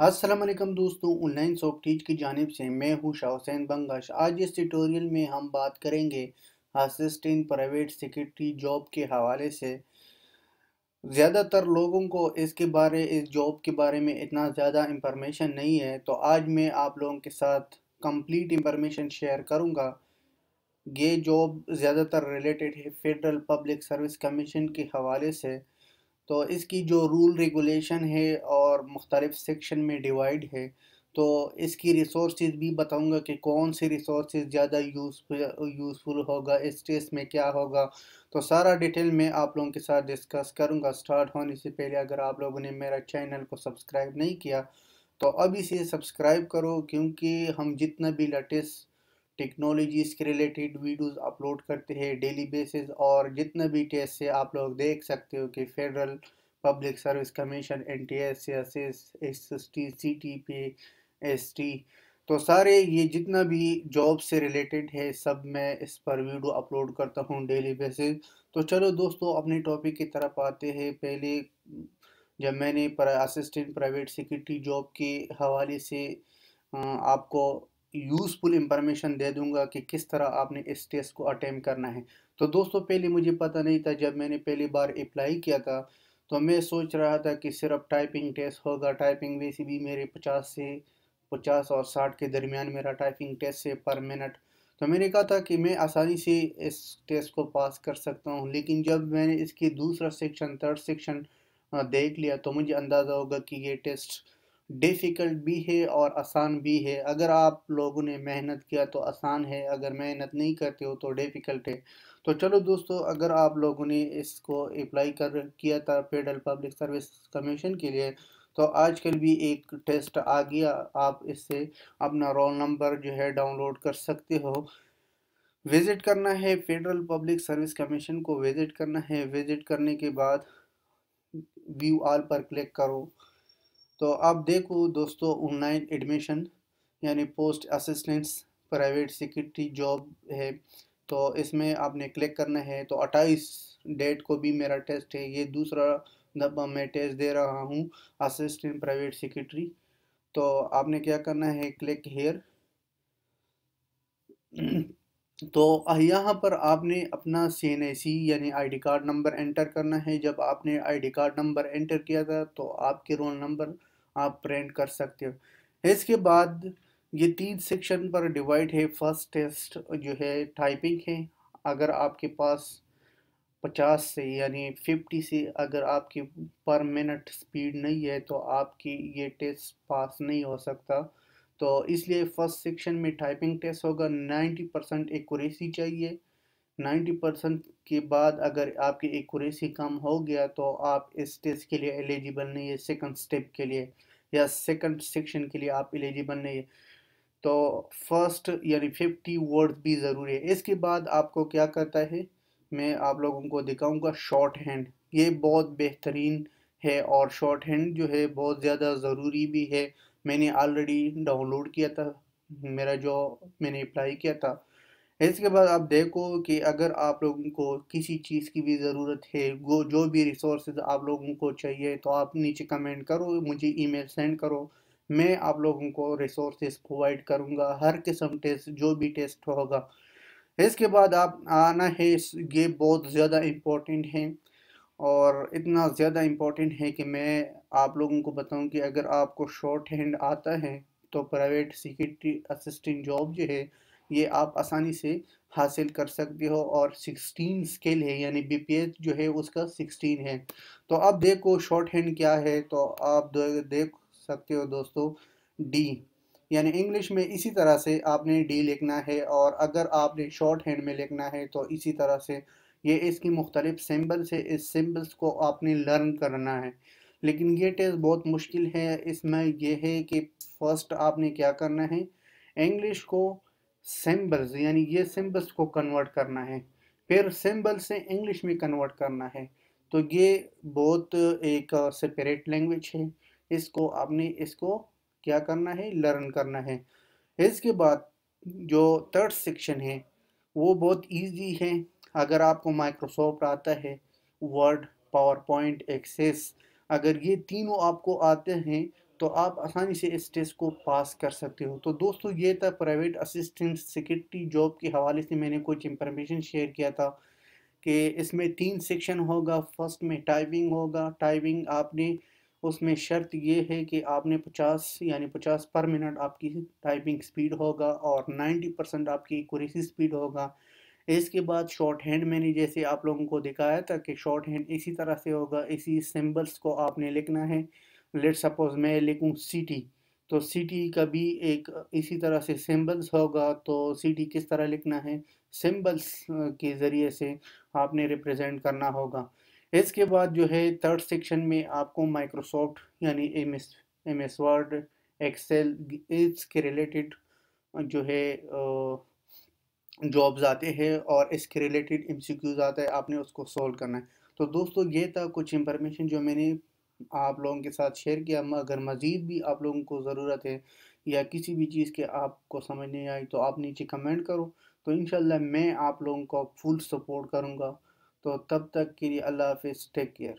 अस्सलाम वालेकुम दोस्तों, ऑनलाइन सॉफ्ट टीच की जानिब से मैं हूं शाह हुसैन बंगश। आज इस ट्यूटोरियल में हम बात करेंगे असिस्टेंट प्राइवेट सेक्रेटरी जॉब के हवाले से। ज़्यादातर लोगों को इस जॉब के बारे में इतना ज़्यादा इंफॉर्मेशन नहीं है, तो आज मैं आप लोगों के साथ कंप्लीट इंफॉर्मेशन शेयर करूंगा। ये जॉब ज़्यादातर रिलेटेड है फेडरल पब्लिक सर्विस कमीशन के हवाले से। तो इसकी जो रूल रेगुलेशन है और मुख्तलिफ सेक्शन में डिवाइड है, तो इसकी रिसोर्सेज भी बताऊंगा कि कौन सी रिसोर्सेज ज़्यादा यूज़फुल होगा, इस टेस्ट में क्या होगा। तो सारा डिटेल में आप लोगों के साथ डिस्कस करूंगा। स्टार्ट होने से पहले अगर आप लोगों ने मेरा चैनल को सब्सक्राइब नहीं किया तो अभी से सब्सक्राइब करो, क्योंकि हम जितना भी लेटेस्ट टेक्नोलॉजीज़ के रिलेटेड वीडियोस अपलोड करते हैं डेली बेसिस, और जितना भी टेस्ट से आप लोग देख सकते हो कि federal public service commission, NTS, SST, CTP, ST, तो सारे ये जितना भी जॉब से रिलेटेड है सब मैं इस पर वीडियो अपलोड करता हूँ डेली बेसिस। तो चलो दोस्तों, अपने टॉपिक की तरफ आते हैं। पहले जब मैंने असिस्टेंट प्राइवेट सेक्रेटरी जॉब के हवाले से आपको यूज़फुल इंफॉर्मेशन दे दूंगा कि किस तरह आपने इस टेस्ट को अटेम्प्ट करना है। तो दोस्तों, पहले मुझे पता नहीं था। जब मैंने पहली बार अप्लाई किया था तो मैं सोच रहा था कि सिर्फ टाइपिंग टेस्ट होगा। टाइपिंग वैसे भी मेरे 50 और 60 के दरमियान मेरा टाइपिंग टेस्ट है पर मिनट। तो मैंने कहा था कि मैं आसानी से इस टेस्ट को पास कर सकता हूँ, लेकिन जब मैंने इसकी दूसरा सेक्शन, थर्ड सेक्शन देख लिया तो मुझे अंदाज़ा होगा कि ये टेस्ट डिफ़िकल्ट भी है और आसान भी है। अगर आप लोगों ने मेहनत किया तो आसान है, अगर मेहनत नहीं करते हो तो डिफ़िकल्ट है। तो चलो दोस्तों, अगर आप लोगों ने इसको अप्लाई कर किया था फेडरल पब्लिक सर्विस कमीशन के लिए, तो आजकल भी एक टेस्ट आ गया। आप इससे अपना रोल नंबर जो है डाउनलोड कर सकते हो। विज़िट करना है फेडरल पब्लिक सर्विस कमीशन को, विज़िट करना है। विज़िट करने के बाद व्यू ऑल पर क्लिक करो। तो आप देखो दोस्तों, ऑनलाइन एडमिशन यानी post assistants private secretary job है, तो इसमें आपने क्लिक करना है। तो 28 डेट को भी मेरा टेस्ट है, ये दूसरा दफ़ा मैं टेस्ट दे रहा हूँ असिस्टेंट प्राइवेट सेक्रेटरी। तो आपने क्या करना है, क्लिक हेयर। तो यहाँ पर आपने अपना CNAC यानी आईडी कार्ड नंबर एंटर करना है। जब आपने आईडी कार्ड नंबर एंटर किया था तो आपके रोल नंबर आप प्रिंट कर सकते हो। इसके बाद ये 3 सेक्शन पर डिवाइड है। फर्स्ट टेस्ट जो है टाइपिंग है। अगर आपके पास 50 से यानी 50 से अगर आपकी पर मिनट स्पीड नहीं है तो आपकी ये टेस्ट पास नहीं हो सकता। तो इसलिए फर्स्ट सेक्शन में टाइपिंग टेस्ट होगा। 90% एक्यूरेसी चाहिए। 90% के बाद अगर आपकी एक्यूरेसी कम हो गया तो आप इस टेस्ट के लिए एलिजिबल नहीं है। सेकंड स्टेप के लिए या सेकंड सेक्शन के लिए आप एलिजिबल नहीं है। तो फर्स्ट यानी 50 वर्ड्स भी ज़रूरी है। इसके बाद आपको क्या करता है, मैं आप लोगों को दिखाऊंगा शॉर्ट हैंड। ये बहुत बेहतरीन है और शॉर्ट हैंड जो है बहुत ज़्यादा ज़रूरी भी है। मैंने ऑलरेडी डाउनलोड किया था, मेरा जो मैंने अप्लाई किया था। इसके बाद आप देखो कि अगर आप लोगों को किसी चीज़ की भी ज़रूरत है, वो जो भी रिसोर्सेज आप लोगों को चाहिए, तो आप नीचे कमेंट करो, मुझे ईमेल सेंड करो। मैं आप लोगों को रिसोर्सेज प्रोवाइड करूंगा, हर किस्म टेस्ट जो भी टेस्ट होगा। इसके बाद आप आना है। ये बहुत ज़्यादा इम्पोर्टेंट है और इतना ज़्यादा इम्पोर्टेंट है कि मैं आप लोगों को बताऊं कि अगर आपको शॉर्ट हैंड आता है तो प्राइवेट सेक्रेटरी असिस्टेंट जॉब जो है ये आप आसानी से हासिल कर सकते हो। और 16 स्केल है, यानी बीपीएस जो है उसका 16 है। तो अब देखो शॉर्ट हैंड क्या है, तो आप देख सकते हो दोस्तों, डी यानी इंग्लिश में इसी तरह से आपने डी लिखना है, और अगर आपने शॉर्ट हैंड में लिखना है तो इसी तरह से। ये इसकी मुख्तलिफ सिम्बल्स है, इस सिम्बल्स को आपने लर्न करना है। लेकिन ये टेस्ट बहुत मुश्किल है। इसमें यह है कि फर्स्ट आपने क्या करना है, इंग्लिश को सिम्बल्स यानी ये सिम्बल्स को कन्वर्ट करना है, फिर सिम्बल से इंग्लिश में कन्वर्ट करना है। तो ये बहुत एक सेपरेट लैंग्वेज है। इसको क्या करना है, लर्न करना है। इसके बाद जो थर्ड सेक्शन है वो बहुत इजी है। अगर आपको माइक्रोसॉफ्ट आता है, वर्ड, पावर पॉइंट, एक्सेस, अगर ये तीनों आपको आते हैं तो आप आसानी से इस टेस्ट को पास कर सकते हो। तो दोस्तों ये था प्राइवेट असिस्टेंट सिक्योरिटी जॉब के हवाले से मैंने कुछ इंफॉर्मेशन शेयर किया था कि इसमें 3 सेक्शन होगा। फर्स्ट में टाइपिंग होगा। टाइपिंग आपने उसमें शर्त ये है कि आपने 50 यानी 50 पर मिनट आपकी टाइपिंग स्पीड होगा और 90% आपकी एक्यूरेसी स्पीड होगा। इसके बाद शॉर्ट हैंड मैंने जैसे आप लोगों को दिखाया था कि शॉर्ट हैंड इसी तरह से होगा, इसी सिंबल्स को आपने लिखना है। लेट सपोज मैं लिखूं सिटी, तो सिटी का भी एक इसी तरह से सिंबल्स होगा। तो सिटी किस तरह लिखना है, सिंबल्स के ज़रिए से आपने रिप्रेजेंट करना होगा। इसके बाद जो है थर्ड सेक्शन में आपको माइक्रोसॉफ्ट यानी एम एस वर्ड, एक्सेल इसके रिलेटेड जो है जॉब्स आते हैं और इसके रिलेटेड एमसीक्यूज आता है, आपने उसको सॉल्व करना है। तो दोस्तों ये था कुछ इंफॉर्मेशन जो मैंने आप लोगों के साथ शेयर किया। अगर मज़ीद भी आप लोगों को ज़रूरत है या किसी भी चीज़ के आपको समझ नहीं आई तो आप नीचे कमेंट करो, तो इंशाल्लाह मैं आप लोगों को फुल सपोर्ट करूँगा। तो तब तक के लिए अल्लाह हाफिज़, टेक केयर।